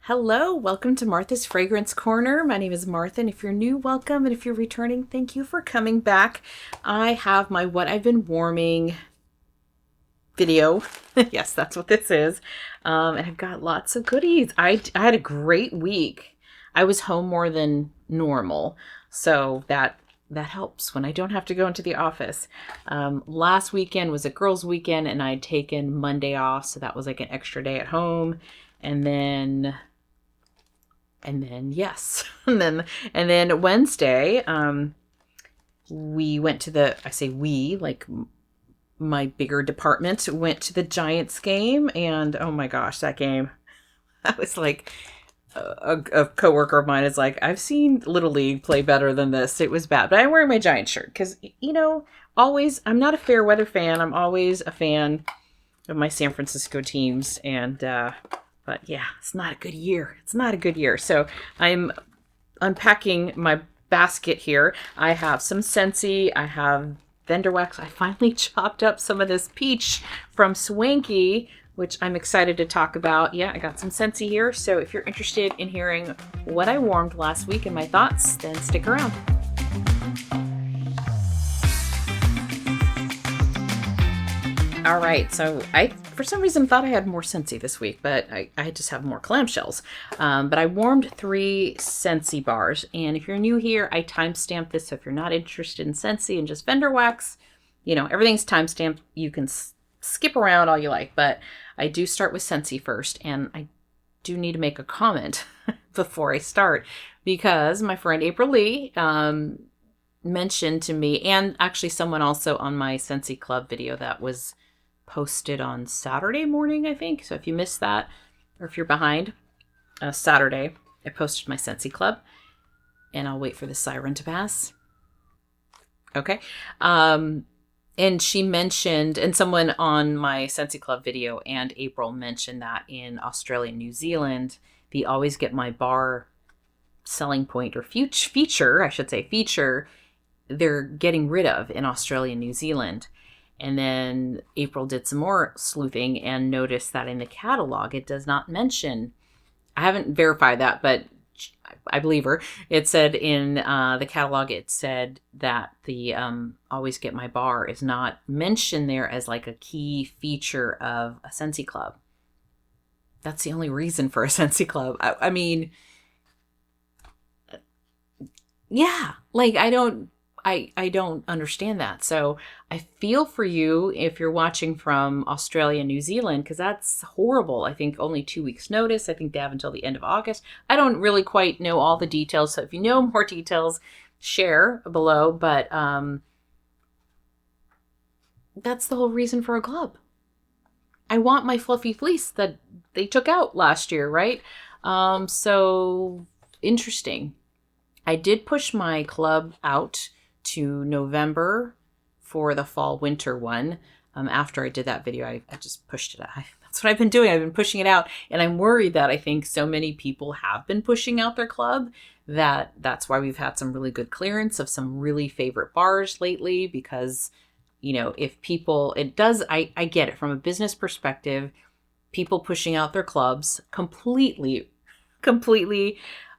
Hello, welcome to Martha's Fragrance Corner. My name is Martha, and if you're new, welcome. And if you're returning, thank you for coming back. I have my What I've Been Warming video. Yes, that's what this is. And I've got lots of goodies. I had a great week. I was home more than normal, so that helps when I don't have to go into the office. Last weekend was a girls' weekend, and I'd taken Monday off, so that was like an extra day at home. And then yes, and then Wednesday, we went to I say we, like my bigger department went to the Giants game, and oh my gosh, that game, I was like, a coworker of mine is like, I've seen Little League play better than this. It was bad, but I'm wearing my Giants shirt because, always, I'm not a fair weather fan. I'm always a fan of my San Francisco teams, and, but yeah, it's not a good year. It's not a good year. So I'm unpacking my basket here. I have some Scentsy. I have vendor wax. I finally chopped up some of this peach from Swanky, which I'm excited to talk about. Yeah, I got some Scentsy here. So if you're interested in hearing what I warmed last week and my thoughts, then stick around. All right, so I, for some reason, thought I had more Scentsy this week, but I just have more clamshells. But I warmed 3 Scentsy bars, and if you're new here, I timestamped this, so if you're not interested in Scentsy and just vendor wax, everything's timestamped. You can skip around all you like, but I do start with Scentsy first, and I do need to make a comment before I start, because my friend April Lee mentioned to me, and actually someone also on my Scentsy Club video that was posted on Saturday morning, I think. So if you missed that, or if you're behind, Saturday, I posted my Scentsy Club, and I'll wait for the siren to pass. Okay. And she mentioned, and someone on my Scentsy Club video and April mentioned that in Australia and New Zealand, the Always Get My Bar selling point, or feature, they're getting rid of in Australia and New Zealand. And then April did some more sleuthing and noticed that in the catalog, it does not mention, I haven't verified that, but I believe her. It said in the catalog, it said that the Always Get My Bar is not mentioned there as like a key feature of a Scentsy Club. That's the only reason for a Scentsy Club. I mean, yeah, like I don't understand that. So I feel for you if you're watching from Australia, New Zealand, because that's horrible. I think only 2 weeks notice. I think they have until the end of August. I don't really quite know all the details. So if you know more details, share below. But that's the whole reason for a club. I want my fluffy fleece that they took out last year, right? So interesting. I did push my club out to November for the fall winter one. After I did that video, I just pushed it out. That's what I've been doing. I've been pushing it out, and I'm worried that I think so many people have been pushing out their club that's why we've had some really good clearance of some really favorite bars lately, because if people, I get it from a business perspective, people pushing out their clubs completely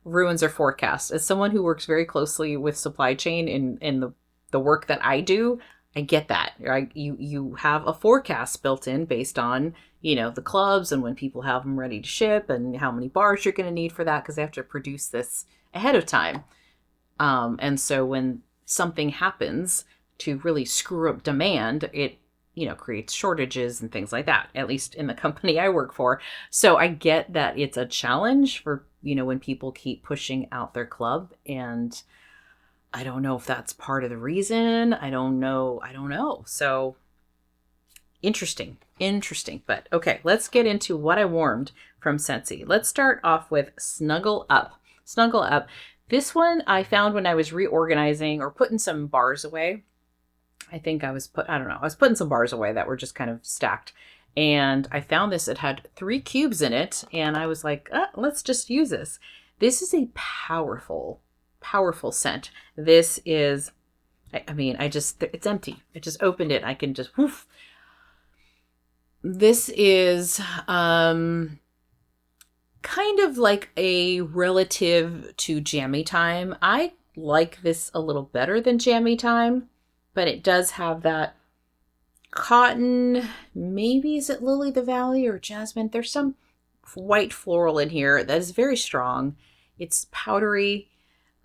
ruins their forecast. As someone who works very closely with supply chain in the work that I do, I get that, right? You have a forecast built in based on, the clubs and when people have them ready to ship and how many bars you're going to need for that, because they have to produce this ahead of time. And so when something happens to really screw up demand, it creates shortages and things like that, at least in the company I work for. So I get that it's a challenge for, when people keep pushing out their club, and I don't know if that's part of the reason. I don't know. So interesting. But okay, let's get into what I warmed from Scentsy. Let's start off with Snuggle Up. This one I found when I was reorganizing or putting some bars away. I think I was putting some bars away that were just kind of stacked. And I found this, it had 3 cubes in it. And I was like, let's just use this. This is a powerful scent. This is, it's empty. I just opened it. I can just, woof. This is kind of like a relative to Jammy Time. I like this a little better than Jammy Time, but it does have that cotton, maybe is it Lily the Valley or jasmine? There's some white floral in here that is very strong. It's powdery.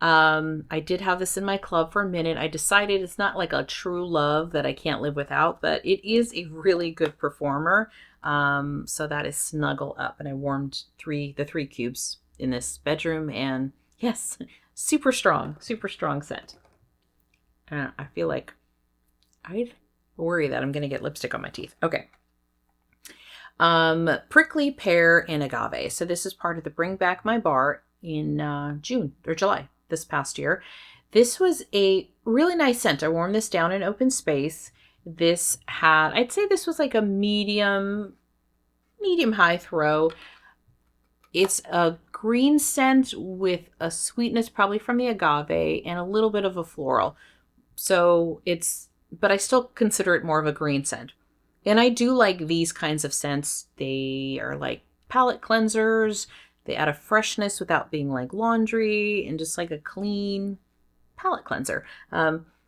I did have this in my club for a minute. I decided it's not like a true love that I can't live without, but it is a really good performer. So that is Snuggle Up, and I warmed the three cubes in this bedroom, and yes, super strong scent. I feel like I'd worry that I'm going to get lipstick on my teeth. Okay. Prickly Pear and Agave. So this is part of the Bring Back My Bar in June or July this past year. This was a really nice scent. I warmed this down in open space. I'd say this was like a medium high throw. It's a green scent with a sweetness probably from the agave and a little bit of a floral. But I still consider it more of a green scent. And I do like these kinds of scents. They are like palette cleansers. They add a freshness without being like laundry, and just like a clean palette cleanser.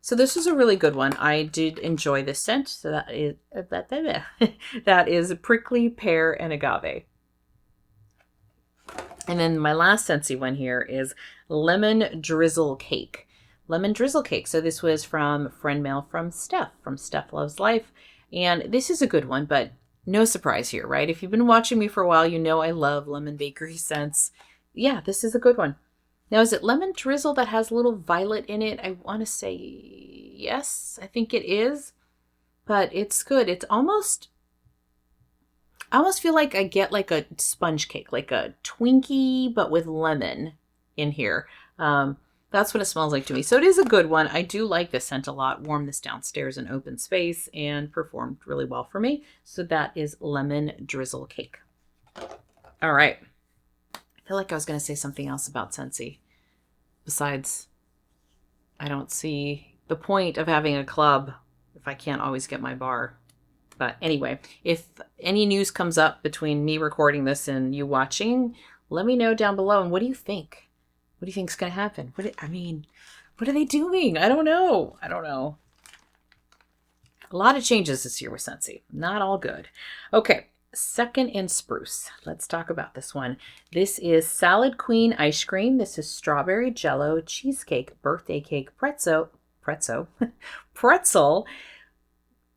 So this is a really good one. I did enjoy this scent. So that is Prickly Pear and Agave. And then my last Scentsy one here is Lemon Drizzle Cake. Lemon Drizzle Cake. So this was from friend mail from Steph Loves Life. And this is a good one, but no surprise here, right? If you've been watching me for a while, you know I love lemon bakery scents. Yeah, this is a good one. Now, is it lemon drizzle that has a little violet in it? I want to say yes, I think it is. But it's good. I almost feel like I get like a sponge cake, like a Twinkie, but with lemon in here. That's what it smells like to me. So it is a good one. I do like this scent a lot. Warmed this downstairs in open space and performed really well for me. So that is Lemon Drizzle Cake. All right. I feel like I was going to say something else about Scentsy. Besides, I don't see the point of having a club if I can't always get my bar. But anyway, if any news comes up between me recording this and you watching, let me know down below. And what do you think? What do you think is going to happen? What are they doing? I don't know. A lot of changes this year with Scentsy. Not all good. Okay, Second and Spruce. Let's talk about this one. This is Salad Queen Ice Cream. This is Strawberry Jello, Cheesecake, Birthday Cake, pretzel,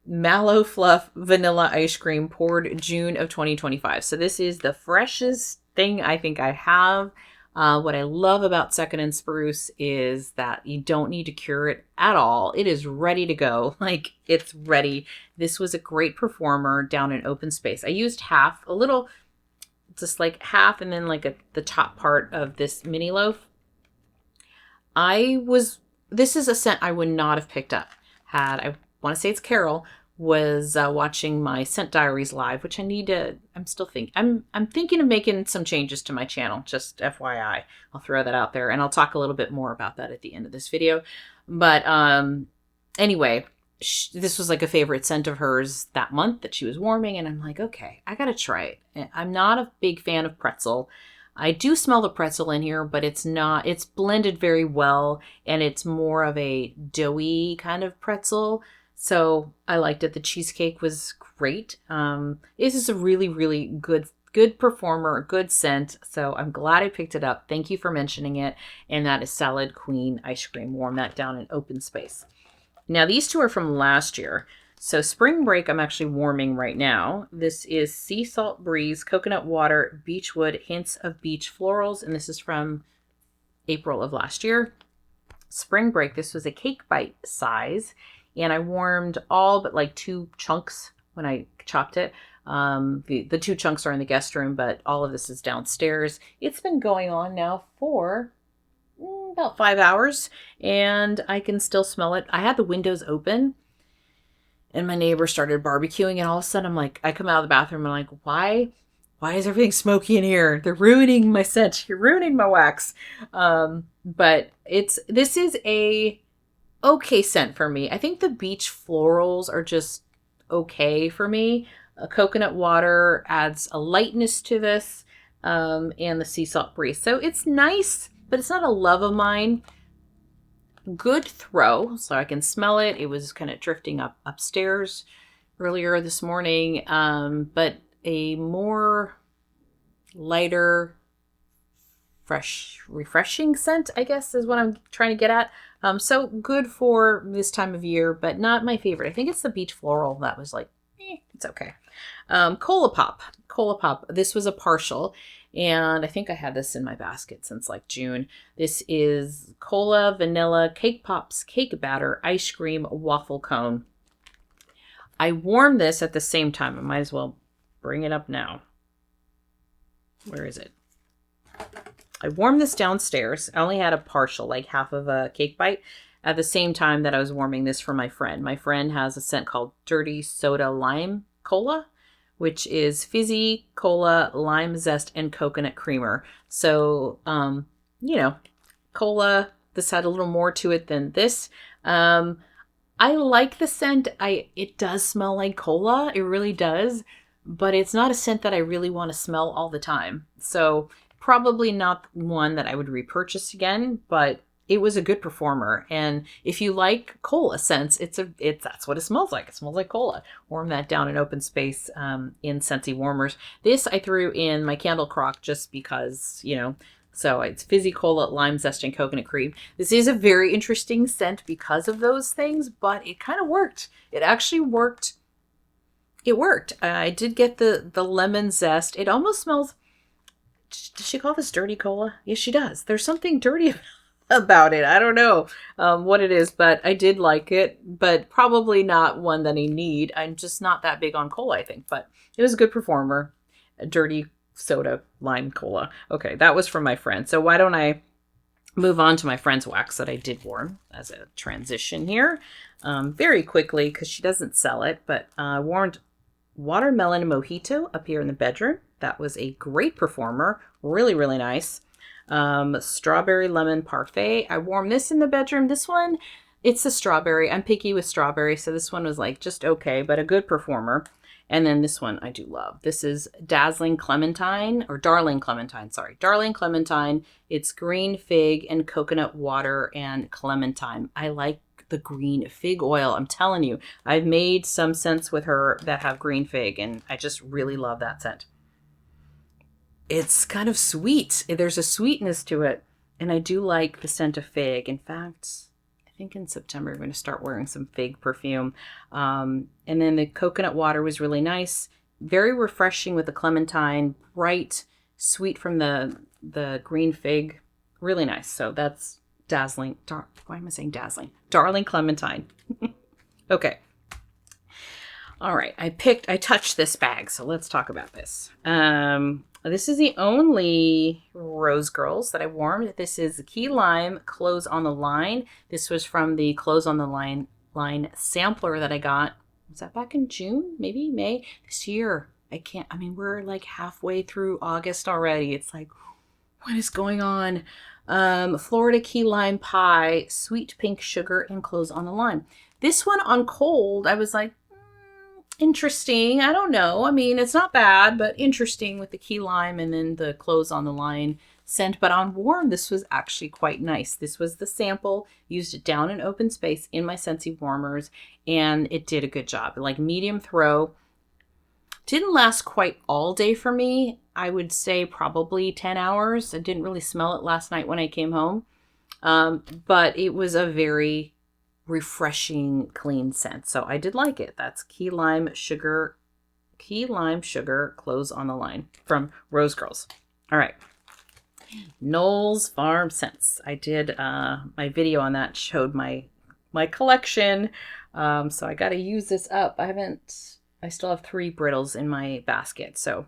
Mallow Fluff Vanilla Ice Cream, poured June of 2025. So this is the freshest thing I think I have. What I love about Second and Spruce is that you don't need to cure it at all. It is ready to go. Like, it's ready. This was a great performer down in open space. I used half, just like half, and then like the top part of this mini loaf. This is a scent I would not have picked up had, I want to say it's Carol, was watching my Scent Diaries live, which I'm thinking of making some changes to my channel, just FYI. I'll throw that out there, and I'll talk a little bit more about that at the end of this video. But anyway, this was like a favorite scent of hers that month that she was warming, and I'm like, okay, I gotta try it. I'm not a big fan of pretzel. I do smell the pretzel in here, but it's blended very well, and it's more of a doughy kind of pretzel. So I liked it. The cheesecake was great. This is a really, really good performer, good scent. So I'm glad I picked it up. Thank you for mentioning it. And that is Salad Queen Ice Cream. Warm that down in open space. Now these two are from last year. So Spring Break, I'm actually warming right now. This is Sea Salt Breeze, Coconut Water, Beechwood, Hints of Beach Florals. And this is from April of last year. Spring Break, this was a cake bite size. And I warmed all but like 2 chunks when I chopped it. The 2 chunks are in the guest room, but all of this is downstairs. It's been going on now for about 5 hours, and I can still smell it. I had the windows open, and my neighbor started barbecuing, and all of a sudden I come out of the bathroom and I'm like, why is everything smoky in here? They're ruining my scent. You're ruining my wax. But this is a okay scent for me. I think the beach florals are just okay for me. Coconut water adds a lightness to this. and the sea salt breeze. So it's nice, but it's not a love of mine. Good throw, so I can smell it. It was kind of drifting upstairs earlier this morning, but a more lighter, refreshing scent, I guess, is what I'm trying to get at. So good for this time of year, but not my favorite. I think it's the beach floral that was like, it's okay. Cola Pop. This was a partial, and I think I had this in my basket since like June. This is cola, vanilla, cake pops, cake batter, ice cream, waffle cone. I warmed this at the same time. I might as well bring it up now. Where is it? I warmed this downstairs. I only had a partial, like half of a cake bite, at the same time that I was warming this for my friend. My friend has a scent called Dirty Soda Lime Cola, which is fizzy cola, lime zest, and coconut creamer. So, cola, this had a little more to it than this. I like the scent. It does smell like cola. It really does. But it's not a scent that I really want to smell all the time. So probably not one that I would repurchase again, but it was a good performer. And if you like cola scents, that's what it smells like. It smells like cola. Warm that down in open space in Scentsy warmers. This I threw in my candle crock just because, so it's fizzy cola, lime zest, and coconut cream. This is a very interesting scent because of those things, but it kind of worked. It actually worked. It worked. I did get the lemon zest. It almost smells. Does she call this dirty cola? Yes, she does. There's something dirty about it. I don't know what it is, but I did like it, but probably not one that I need. I'm just not that big on cola, I think, but it was a good performer. A dirty soda lime cola. Okay, that was from my friend. So why don't I move on to my friend's wax that I did warm as a transition here very quickly because she doesn't sell it, but warmed Watermelon Mojito up here in the bedroom. That was a great performer. Really, really nice. Strawberry Lemon Parfait. I warmed this in the bedroom. This one, it's a strawberry. I'm picky with strawberry, so this one was like just okay, but a good performer. And then this one I do love. This is Darling Clementine. Sorry. Darling Clementine. It's green fig and coconut water and clementine. I like the green fig oil. I'm telling you, I've made some scents with her that have green fig, and I just really love that scent. It's kind of sweet. There's a sweetness to it, and I do like the scent of fig. In fact, I think in September I'm going to start wearing some fig perfume. And then the coconut water was really nice, very refreshing with the clementine, bright, sweet from the green fig. Really nice. So that's why am I saying dazzling? Darling Clementine. Okay. All right. I touched this bag, so let's talk about this. This is the only Rose Girls that I warmed. This is the Key Lime Clothes on the Line. This was from the Clothes on the Line sampler that I got. Was that back in June? Maybe May this year. We're like halfway through August already. It's like, what is going on? Florida Key Lime Pie, Sweet Pink Sugar, and Clothes on the Line. This one on cold, I was like, interesting. I don't know. I mean, it's not bad, but interesting with the key lime and then the Clothes on the Line scent. But on warm, this was actually quite nice. This was the sample, used it down in open space in my Scentsy warmers, and it did a good job. Like medium throw. Didn't last quite all day for me. I would say probably 10 hours. I didn't really smell it last night when I came home. But it was a very refreshing, clean scent. So I did like it. That's Key Lime Sugar, Clothes on the Line from Rose Girls. All right. Knowles Farm Scents. I did my video on that, showed my collection. So I got to use this up. I still have 3 brittles in my basket. So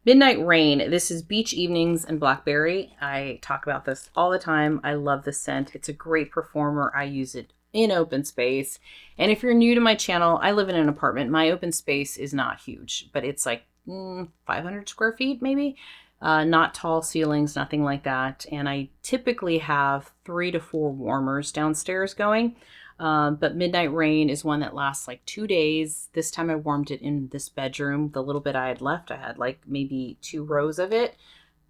Midnight Rain. This is Beach Evenings and Blackberry. I talk about this all the time. I love this scent. It's a great performer. I use it in open space. And if you're new to my channel, I live in an apartment. My open space is not huge, but it's like 500 square feet maybe. Not tall ceilings, nothing like that. And I typically have 3 to 4 warmers downstairs going. But Midnight Rain is one that lasts like 2 days. This time I warmed it in this bedroom. The little bit I had left, I had like maybe 2 rows of it.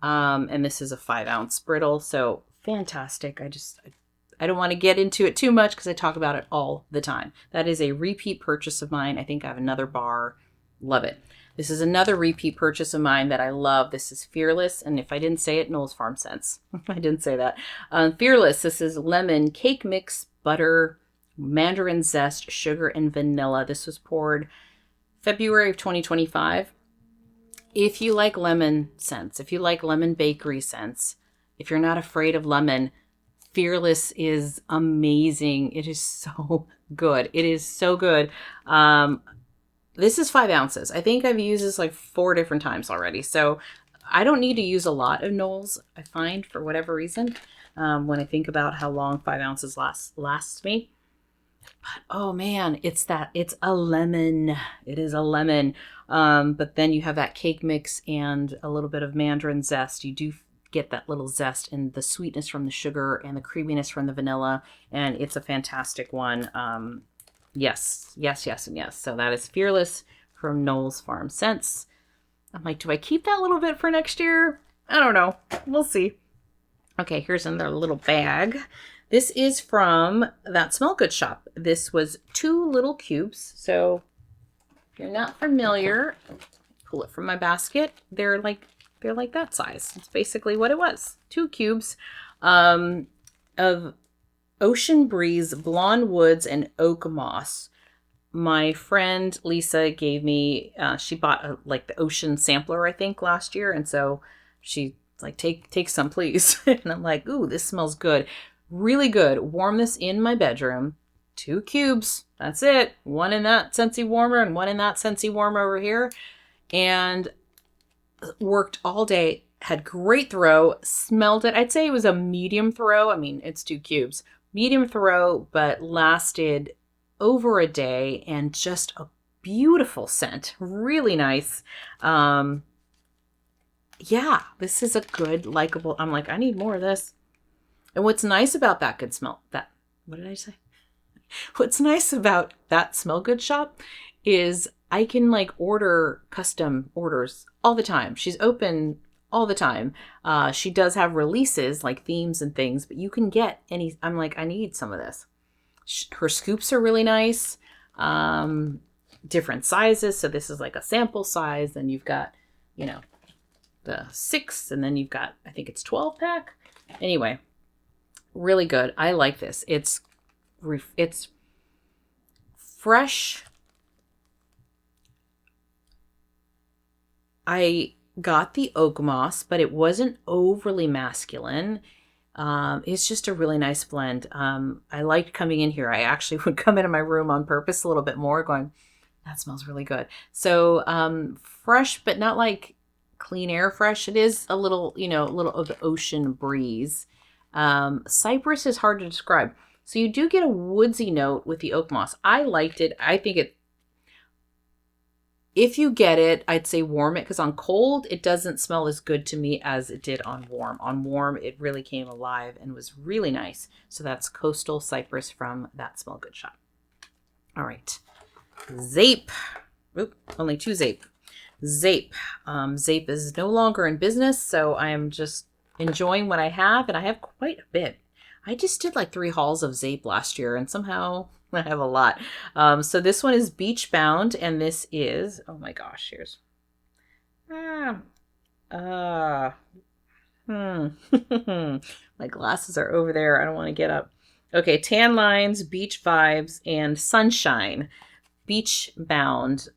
And this is a 5-ounce brittle. So fantastic. I don't want to get into it too much because I talk about it all the time. That is a repeat purchase of mine. I think I have another bar. Love it. This is another repeat purchase of mine that I love. This is Fearless. And if I didn't say it, Knowles Farm Scents. I didn't say that. Fearless. This is lemon, cake mix, butter, mandarin zest, sugar, and vanilla. This was poured February of 2025. If you like lemon scents, if you like lemon bakery scents, if you're not afraid of lemon, Fearless is amazing. It is so good. It is so good. This is 5 ounces. I think I've used this like 4 different times already. So I don't need to use a lot of Knowles, I find, for whatever reason, when I think about how long 5 ounces lasts me. But oh man, it's a lemon. It is a lemon. But then you have that cake mix and a little bit of mandarin zest. You do get that little zest and the sweetness from the sugar and the creaminess from the vanilla. And it's a fantastic one. Yes, yes, yes, and yes. So that is Fearless from Knowles Farm Scents. I'm like, do I keep that little bit for next year? I don't know. We'll see. Okay, here's another little bag. This is from That Smell Good shop. This was 2 little cubes. So if you're not familiar, pull it from my basket. They're like that size. It's basically what it was. 2 cubes of Ocean Breeze, Blonde Woods, and Oak Moss. My friend Lisa gave me, she bought like the Ocean sampler, I think, last year. And so she like, take some, please. And I'm like, ooh, this smells good. Really good. Warm this in my bedroom. 2 cubes. That's it. 1 in that Scentsy warmer and 1 in that Scentsy warmer over here. And worked all day. Had great throw. Smelled it. I'd say it was a medium throw. I mean, it's 2 cubes. Medium throw, but lasted over a day and just a beautiful scent. Really nice. Yeah, this is a good, likable. I'm like, I need more of this. And what's nice about that good smell, what did I say? What's nice about That Smell Good shop is I can like order custom orders all the time. She's open all the time. She does have releases like themes and things, but you can get any. I'm like, I need some of this. Her scoops are really nice. Different sizes. So this is like a sample size. Then you've got, the 6, and then you've got, I think it's 12 pack. Anyway, really good. I like this. It's fresh. I got the oak moss, but it wasn't overly masculine. It's just a really nice blend. I liked coming in here. I actually would come into my room on purpose a little bit more going, that smells really good. So fresh, but not like clean air fresh. It is a little, a little of the ocean breeze. Cypress is hard to describe. So you do get a woodsy note with the oak moss. I liked it. I think if you get it, I'd say warm it, because on cold, it doesn't smell as good to me as it did on warm. On warm, it really came alive and was really nice. So that's Coastal Cypress from That Smell Good shop. All right. Zeep. Oop, only 2 Zeep. Zeep. Zeep is no longer in business, so I am just enjoying what I have, and I have quite a bit. I just did like 3 hauls of Zeep last year, and somehow I have a lot. So this one is Beach Bound, and this is, oh my gosh, here's, my glasses are over there. I don't want to get up. Okay, Tan Lines, Beach Vibes, and Sunshine. Beach Bound.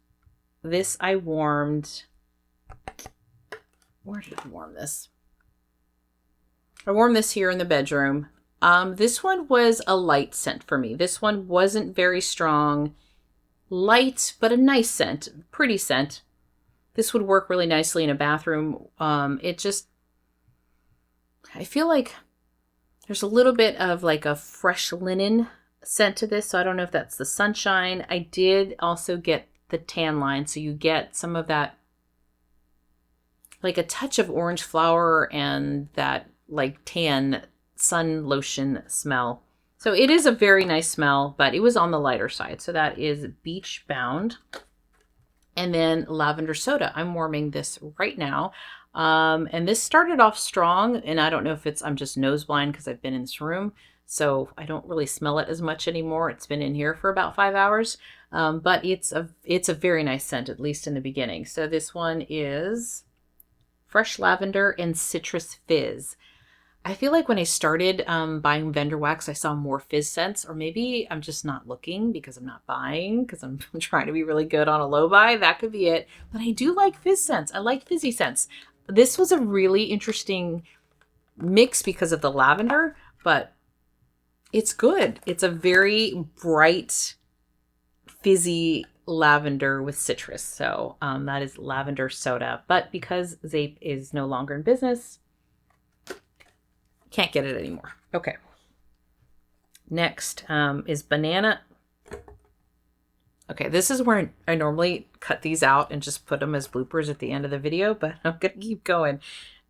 This I warmed. Where did I warm this? I warmed this here in the bedroom. This one was a light scent for me. This one wasn't very strong. Light, but a nice scent. Pretty scent. This would work really nicely in a bathroom. I feel like there's a little bit of like a fresh linen scent to this. So I don't know if that's the Sunshine. I did also get the Tan Line. So you get some of that, like a touch of orange flower and that like tan sun lotion smell. So it is a very nice smell, but it was on the lighter side. So that is Beach Bound. And then Lavender Soda. I'm warming this right now. And this started off strong, and I don't know if I'm just nose blind because I've been in this room, so I don't really smell it as much anymore. It's been in here for about 5 hours, but it's a very nice scent, at least in the beginning. So this one is Fresh Lavender and Citrus Fizz. I feel like when I started buying vendor wax, I saw more fizz scents, or maybe I'm just not looking because I'm not buying, because I'm trying to be really good on a low buy. That could be it. But I do like fizz scents. I like fizzy scents. This was a really interesting mix because of the lavender, but it's good. It's a very bright, fizzy lavender with citrus. So that is lavender soda. But because Zeep is no longer in business, can't get it anymore. Okay. Next is banana. Okay, this is where I normally cut these out and just put them as bloopers at the end of the video, but I'm going to keep going.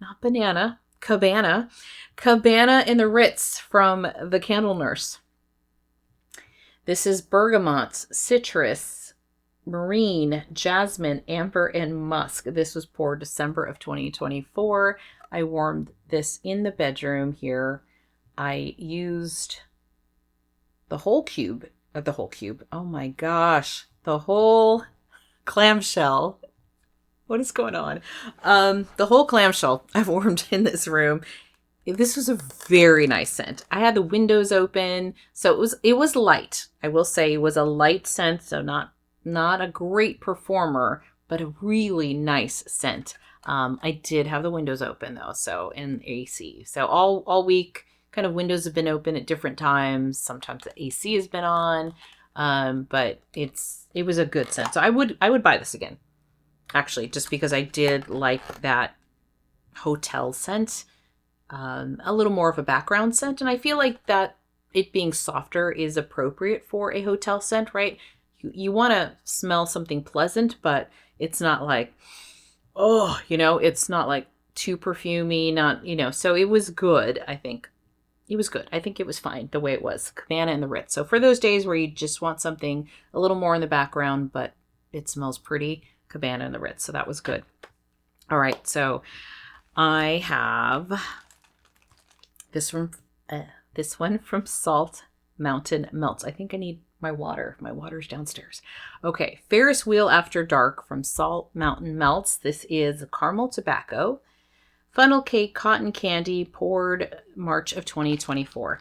Not banana, cabana. Cabana in the Ritz from the Candle Nurse. This is bergamot, citrus, marine, jasmine, amber, and musk. This was poured December of 2024. I warmed this in the bedroom here. I used the whole cube. Oh my gosh. The whole clamshell. What is going on? The whole clamshell I've warmed in this room. This was a very nice scent. I had the windows open, so it was light. I will say it was a light scent, so not a great performer, but a really nice scent. I did have the windows open though, so in AC. So all week, kind of windows have been open at different times. Sometimes the AC has been on, but it was a good scent. So I would buy this again, actually, just because I did like that hotel scent, a little more of a background scent, and I feel like that it being softer is appropriate for a hotel scent, right? You want to smell something pleasant, but it's not like, oh, it's not like too perfumey, not, so it was good, I think. It was good. I think it was fine the way it was. Cabana and the Ritz. So for those days where you just want something a little more in the background, but it smells pretty, Cabana and the Ritz. So that was good. All right. So I have this one from Salt Mountain Melts. I think I need my water. My water's downstairs. Okay. Ferris Wheel After Dark from Salt Mountain Melts. This is caramel tobacco. Funnel cake cotton candy, poured March of 2024.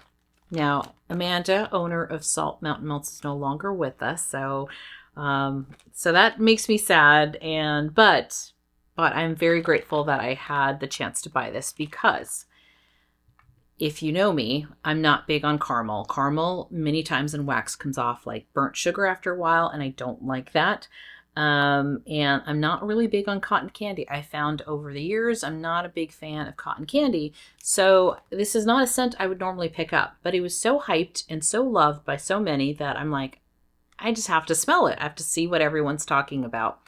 Now, Amanda, owner of Salt Mountain Melts, is no longer with us, so that makes me sad. But I'm very grateful that I had the chance to buy this, because if you know me, I'm not big on caramel. Caramel many times in wax comes off like burnt sugar after a while, and I don't like that. And I'm not really big on cotton candy. I found over the years, I'm not a big fan of cotton candy. So this is not a scent I would normally pick up, but it was so hyped and so loved by so many that I'm like, I just have to smell it. I have to see what everyone's talking about.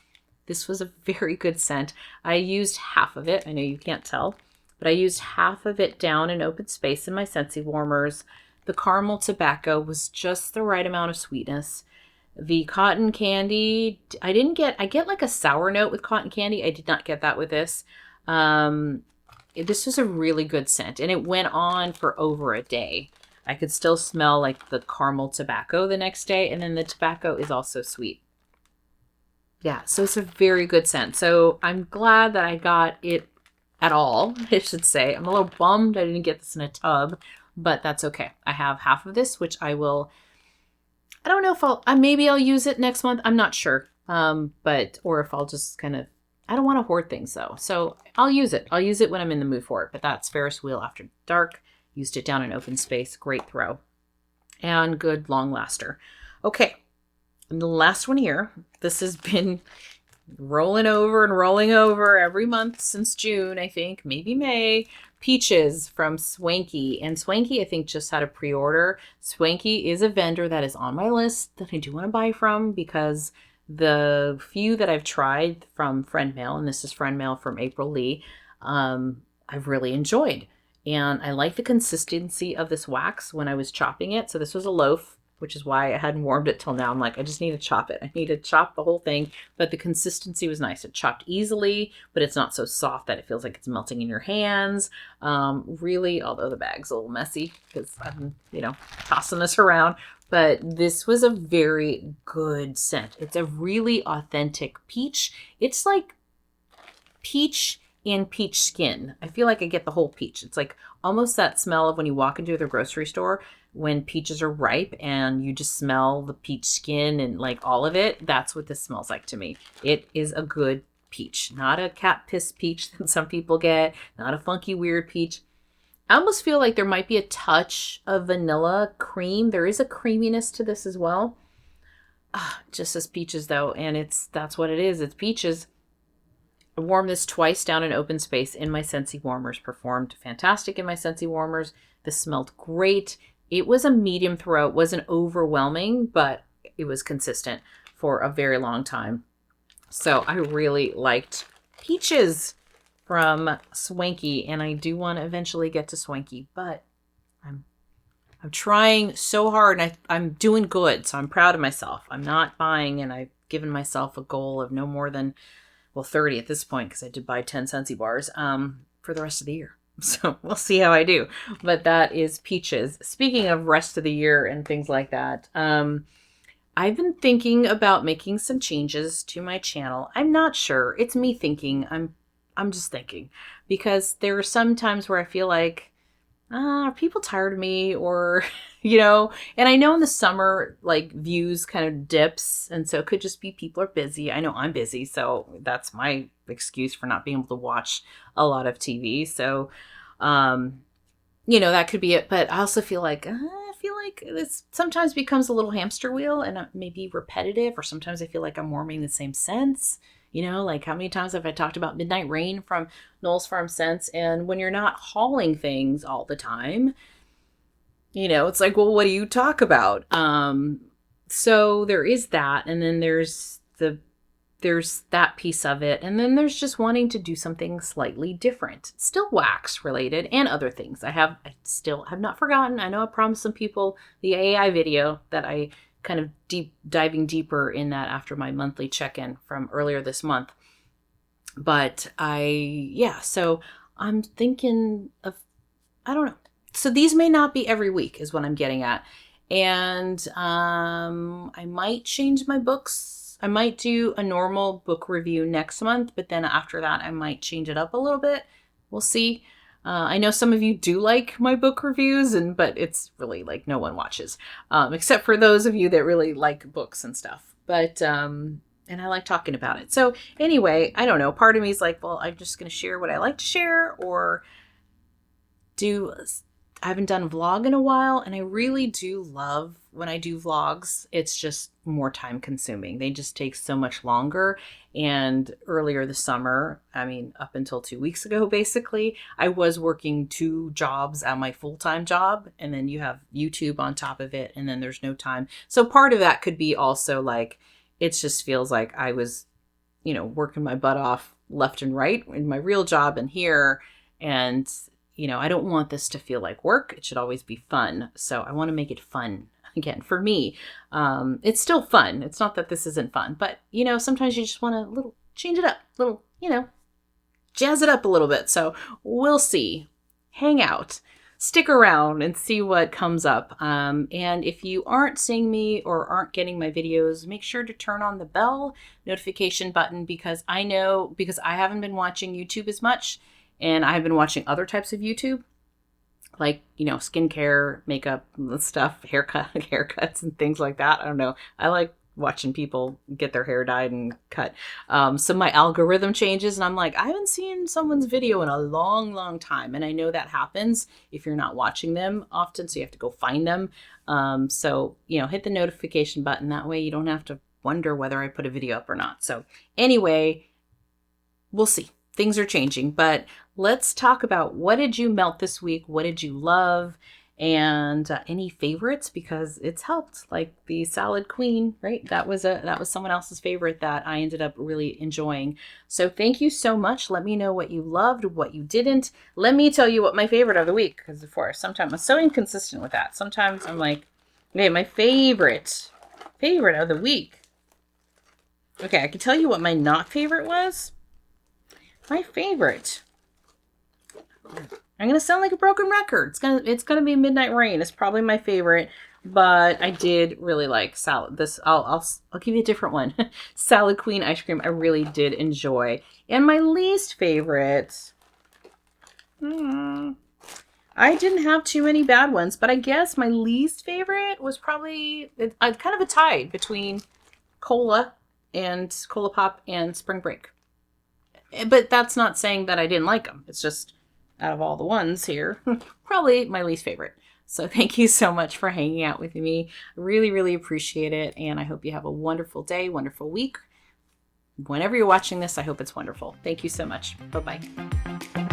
This was a very good scent. I used half of it. I know you can't tell, but I used half of it down in open space in my Scentsy warmers. The caramel tobacco was just the right amount of sweetness. The cotton candy, I get like a sour note with cotton candy. I did not get that with this. This was a really good scent, and it went on for over a day. I could still smell like the caramel tobacco the next day, and then the tobacco is also sweet. Yeah, so it's a very good scent. So I'm glad that I got it at all, I should say. I'm a little bummed I didn't get this in a tub, but that's okay. I have half of this, which I don't know if maybe I'll use it next month. I'm not sure. Or if I'll just I don't want to hoard things though. So I'll use it. I'll use it when I'm in the mood for it. But that's Ferris Wheel After Dark. Used it down in open space. Great throw. And good long laster. Okay. And the last one here. This has been rolling over every month since June, I think. Maybe May. Peaches from Swanky. And Swanky, I think, just had a pre-order. Swanky is a vendor that is on my list that I do want to buy from, because the few that I've tried from Friend Mail, and this is Friend Mail from April Lee, I've really enjoyed. And I like the consistency of this wax when I was chopping it. So this was a loaf. which is why I hadn't warmed it till now. I'm like, I just need to chop it. I need to chop the whole thing. But the consistency was nice. It chopped easily, but it's not so soft that it feels like it's melting in your hands. Really, although the bag's a little messy because I'm, tossing this around. But this was a very good scent. It's a really authentic peach. It's like peach and peach skin. I feel like I get the whole peach. It's like almost that smell of when you walk into the grocery store when peaches are ripe and you just smell the peach skin and like all of it. That's what this smells like to me. It is a good peach, not a cat piss peach that some people get, not a funky weird peach. I almost feel like there might be a touch of vanilla cream. There is a creaminess to this as well. Just as peaches though, and that's what it is. It's peaches. I warmed this twice down in open space in my Scentsy warmers. Performed fantastic in my Scentsy warmers. This smelled great. It was a medium throw. It wasn't overwhelming, but it was consistent for a very long time. So I really liked peaches from Swanky, and I do want to eventually get to Swanky, but I'm trying so hard, and I'm doing good, so I'm proud of myself. I'm not buying, and I've given myself a goal of no more than 30 at this point, because I did buy 10 Scentsy bars for the rest of the year. So we'll see how I do. But that is peaches. Speaking of rest of the year and things like that, I've been thinking about making some changes to my channel. I'm not sure. It's me thinking. I'm just thinking, because there are some times where I feel like, are people tired of me, or, and I know in the summer, like views kind of dips. And so it could just be people are busy. I know I'm busy. So that's my excuse for not being able to watch a lot of TV. So, that could be it. But I also feel like, this sometimes becomes a little hamster wheel and maybe repetitive, or sometimes I feel like I'm warming the same scents. Like how many times have I talked about Midnight Rain from Knowles Farm Scents? And when you're not hauling things all the time, it's like, well, what do you talk about? So there is that. And then there's that piece of it. And then there's just wanting to do something slightly different, still wax related and other things. I still have not forgotten. I know I promised some people the AI video that I kind of diving deeper in that after my monthly check-in from earlier this month. But so I'm thinking of, I don't know. So these may not be every week is what I'm getting at. And I might change my books. I might do a normal book review next month, but then after that, I might change it up a little bit. We'll see. I know some of you do like my book reviews, but it's really like no one watches, except for those of you that really like books and stuff. But, and I like talking about it. So anyway, I don't know. Part of me is like, well, I'm just going to share what I like to share, or I haven't done a vlog in a while, and I really do love when I do vlogs. It's just more time consuming. They just take so much longer. And earlier this summer, up until 2 weeks ago, basically, I was working 2 jobs at my full-time job, and then you have YouTube on top of it, and then there's no time. So part of that could be also like, it just feels like I was, working my butt off left and right in my real job and here. And I don't want this to feel like work. It should always be fun. So I want to make it fun again for me. It's still fun. It's not that this isn't fun, but sometimes you just want to change it up, jazz it up a little bit. So we'll see. Hang out, stick around and see what comes up. And if you aren't seeing me or aren't getting my videos, make sure to turn on the bell notification button, because I haven't been watching YouTube as much. And I've been watching other types of YouTube, like, skincare, makeup stuff, haircuts and things like that. I don't know. I like watching people get their hair dyed and cut. So my algorithm changes and I'm like, I haven't seen someone's video in a long, long time. And I know that happens if you're not watching them often. So you have to go find them. So, hit the notification button. That way you don't have to wonder whether I put a video up or not. So anyway, we'll see. Things are changing, but let's talk about what did you melt this week? What did you love? And any favorites, because it's helped, like the Salad Queen, right? That was someone else's favorite that I ended up really enjoying. So thank you so much. Let me know what you loved, what you didn't. Let me tell you what my favorite of the week, because sometimes I'm so inconsistent with that. Sometimes I'm like, Okay, my favorite of the week. Okay, I can tell you what my not favorite was. My favorite. I'm gonna sound like a broken record. It's gonna be Midnight Rain. It's probably my favorite, but I did really like salad. I'll give you a different one. Salad Queen ice cream. I really did enjoy. And my least favorite. I didn't have too many bad ones, but I guess my least favorite was probably kind of a tie between Cola Pop and Spring Break. But that's not saying that I didn't like them. It's just out of all the ones here, probably my least favorite. So thank you so much for hanging out with me. I really, really appreciate it. And I hope you have a wonderful day, wonderful week. Whenever you're watching this, I hope it's wonderful. Thank you so much. Bye-bye.